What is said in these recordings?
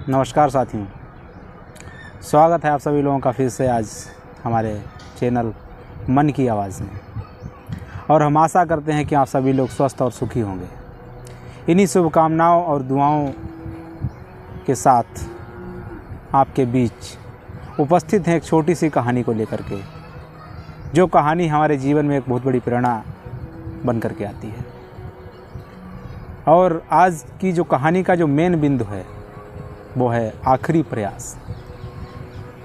नमस्कार साथियों, स्वागत है आप सभी लोगों का फिर से आज हमारे चैनल मन की आवाज़ में। और हम आशा करते हैं कि आप सभी लोग स्वस्थ और सुखी होंगे। इन्हीं शुभकामनाओं और दुआओं के साथ आपके बीच उपस्थित हैं एक छोटी सी कहानी को लेकर के, जो कहानी हमारे जीवन में एक बहुत बड़ी प्रेरणा बन कर के आती है। और आज की जो कहानी का जो मेन बिंदु है वो है आखिरी प्रयास।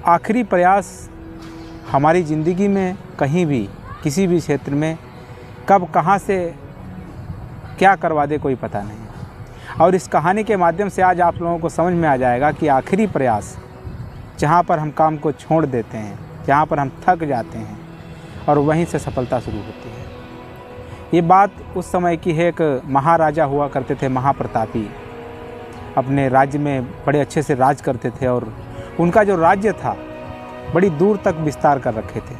आखिरी प्रयास हमारी ज़िंदगी में कहीं भी किसी भी क्षेत्र में कब कहाँ से क्या करवा दे कोई पता नहीं। और इस कहानी के माध्यम से आज आप लोगों को समझ में आ जाएगा कि आखिरी प्रयास जहाँ पर हम काम को छोड़ देते हैं, जहाँ पर हम थक जाते हैं और वहीं से सफलता शुरू होती है। ये बात उस समय की है। एक महाराजा हुआ करते थे, महाप्रतापी, अपने राज्य में बड़े अच्छे से राज करते थे और उनका जो राज्य था बड़ी दूर तक विस्तार कर रखे थे।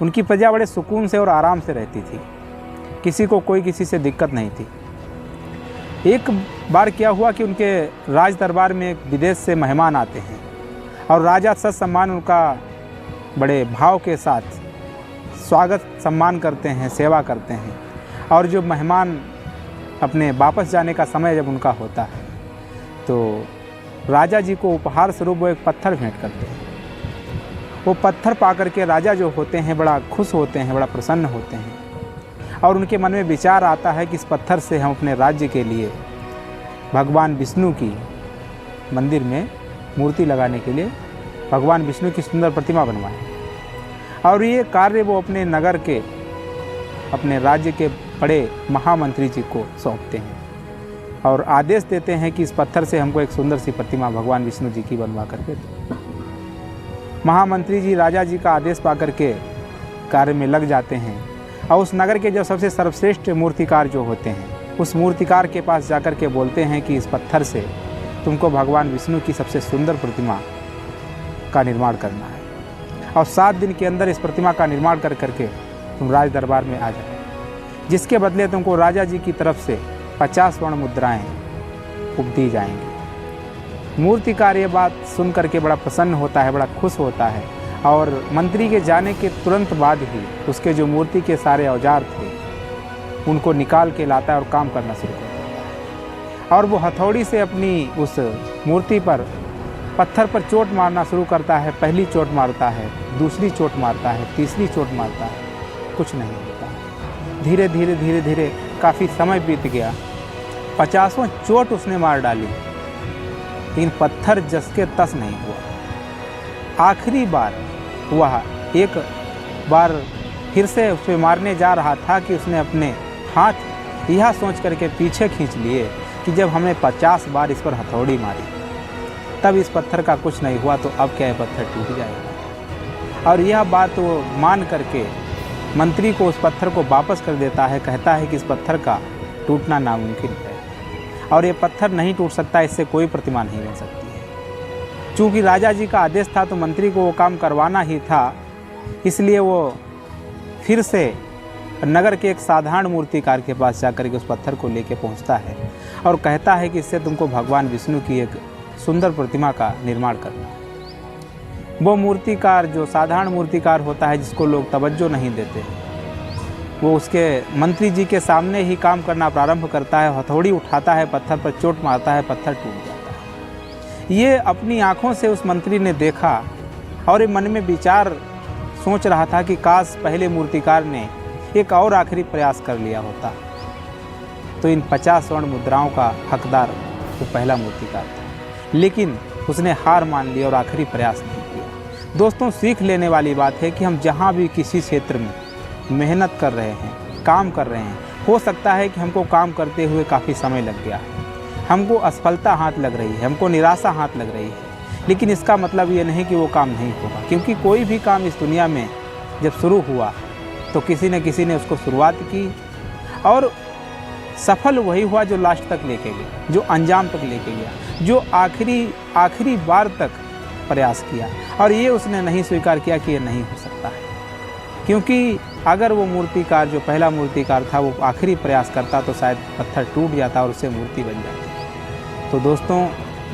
उनकी प्रजा बड़े सुकून से और आराम से रहती थी, किसी को कोई किसी से दिक्कत नहीं थी। एक बार क्या हुआ कि उनके राज दरबार में एक विदेश से मेहमान आते हैं और राजा सत सम्मान उनका बड़े भाव के साथ स्वागत सम्मान करते हैं, सेवा करते हैं। और जो मेहमान अपने वापस जाने का समय जब उनका होता है तो राजा जी को उपहार स्वरूप वो एक पत्थर भेंट करते हैं। वो पत्थर पा करके राजा जो होते हैं बड़ा खुश होते हैं, बड़ा प्रसन्न होते हैं और उनके मन में विचार आता है कि इस पत्थर से हम अपने राज्य के लिए भगवान विष्णु की मंदिर में मूर्ति लगाने के लिए भगवान विष्णु की सुंदर प्रतिमा बनवाएं। और ये कार्य वो अपने नगर के, अपने राज्य के बड़े महामंत्री जी को सौंपते हैं और आदेश देते हैं कि इस पत्थर से हमको एक सुंदर सी प्रतिमा भगवान विष्णु जी की बनवा करके दो। महामंत्री जी राजा जी का आदेश पा करके कार्य में लग जाते हैं और उस नगर के जो सबसे सर्वश्रेष्ठ मूर्तिकार जो होते हैं उस मूर्तिकार के पास जाकर के बोलते हैं कि इस पत्थर से तुमको भगवान विष्णु की सबसे सुंदर प्रतिमा का निर्माण करना है और 7 दिन के अंदर इस प्रतिमा का निर्माण कर करके तुम राज दरबार में आ जाओ, जिसके बदले तुमको राजा जी की तरफ से 50 स्वर्ण मुद्राएं दी जाएंगी। मूर्तिकार ये बात सुन करके बड़ा प्रसन्न होता है, बड़ा खुश होता है और मंत्री के जाने के तुरंत बाद ही उसके जो मूर्ति के सारे औजार थे उनको निकाल के लाता है और काम करना शुरू कर देता है। और वो हथौड़ी से अपनी उस मूर्ति पर पत्थर पर चोट मारना शुरू करता है। पहली चोट मारता है, दूसरी चोट मारता है, तीसरी चोट मारता है, कुछ नहीं होता। धीरे धीरे धीरे धीरे काफ़ी समय बीत गया। 50वां चोट उसने मार डाली लेकिन पत्थर जस के तस नहीं हुआ। आखिरी बार वह एक बार फिर से उस पर मारने जा रहा था कि उसने अपने हाथ यह सोच करके पीछे खींच लिए कि जब हमने 50 बार इस पर हथौड़ी मारी तब इस पत्थर का कुछ नहीं हुआ तो अब क्या है, पत्थर टूट जाएगा। और यह बात वो मान करके मंत्री को उस पत्थर को वापस कर देता है। कहता है कि इस पत्थर का टूटना नामुमकिन है और ये पत्थर नहीं टूट सकता, इससे कोई प्रतिमा नहीं बन सकती है। चूँकि राजा जी का आदेश था तो मंत्री को वो काम करवाना ही था, इसलिए वो फिर से नगर के एक साधारण मूर्तिकार के पास जाकर के उस पत्थर को लेके पहुंचता है और कहता है कि इससे तुमको भगवान विष्णु की एक सुंदर प्रतिमा का निर्माण करना है। वो मूर्तिकार जो साधारण मूर्तिकार होता है, जिसको लोग तवज्जो नहीं देते, वो उसके मंत्री जी के सामने ही काम करना प्रारंभ करता है। हथौड़ी उठाता है, पत्थर पर चोट मारता है, पत्थर टूट जाता है। ये अपनी आँखों से उस मंत्री ने देखा और ये मन में विचार सोच रहा था कि काश पहले मूर्तिकार ने एक और आखिरी प्रयास कर लिया होता तो इन 50 स्वर्ण मुद्राओं का हकदार वो पहला मूर्तिकार था। लेकिन उसने हार मान ली और आखिरी प्रयास नहीं किया। दोस्तों, सीख लेने वाली बात है कि हम जहाँ भी किसी क्षेत्र में मेहनत कर रहे हैं, काम कर रहे हैं, हो सकता है कि हमको काम करते हुए काफ़ी समय लग गया है, हमको असफलता हाथ लग रही है, हमको निराशा हाथ लग रही है, लेकिन इसका मतलब ये नहीं कि वो काम नहीं होगा। क्योंकि कोई भी काम इस दुनिया में जब शुरू हुआ तो किसी न किसी ने उसको शुरुआत की और सफल वही हुआ जो लास्ट तक लेके गया, जो अंजाम तक लेके गया, जो आखिरी बार तक प्रयास किया। और ये उसने नहीं स्वीकार किया कि ये नहीं हो सकता है, क्योंकि अगर वो मूर्तिकार जो पहला मूर्तिकार था वो आखिरी प्रयास करता तो शायद पत्थर टूट जाता और उससे मूर्ति बन जाती। तो दोस्तों,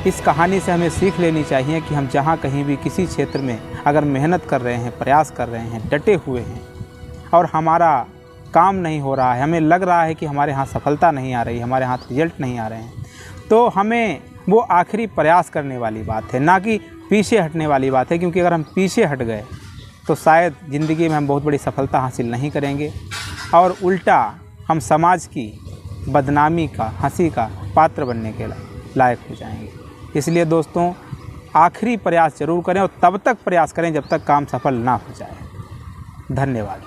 इस कहानी से हमें सीख लेनी चाहिए कि हम जहाँ कहीं भी किसी क्षेत्र में अगर मेहनत कर रहे हैं, प्रयास कर रहे हैं, डटे हुए हैं और हमारा काम नहीं हो रहा है, हमें लग रहा है कि हमारे यहाँ सफलता नहीं आ रही, हमारे हाथ रिजल्ट नहीं आ रहे हैं, तो हमें वो आखिरी प्रयास करने वाली बात है, ना कि पीछे हटने वाली बात है। क्योंकि अगर हम पीछे हट गए तो शायद ज़िंदगी में हम बहुत बड़ी सफलता हासिल नहीं करेंगे और उल्टा हम समाज की बदनामी का, हंसी का पात्र बनने के लायक हो जाएंगे। इसलिए दोस्तों, आखिरी प्रयास ज़रूर करें और तब तक प्रयास करें जब तक काम सफल ना हो जाए। धन्यवाद।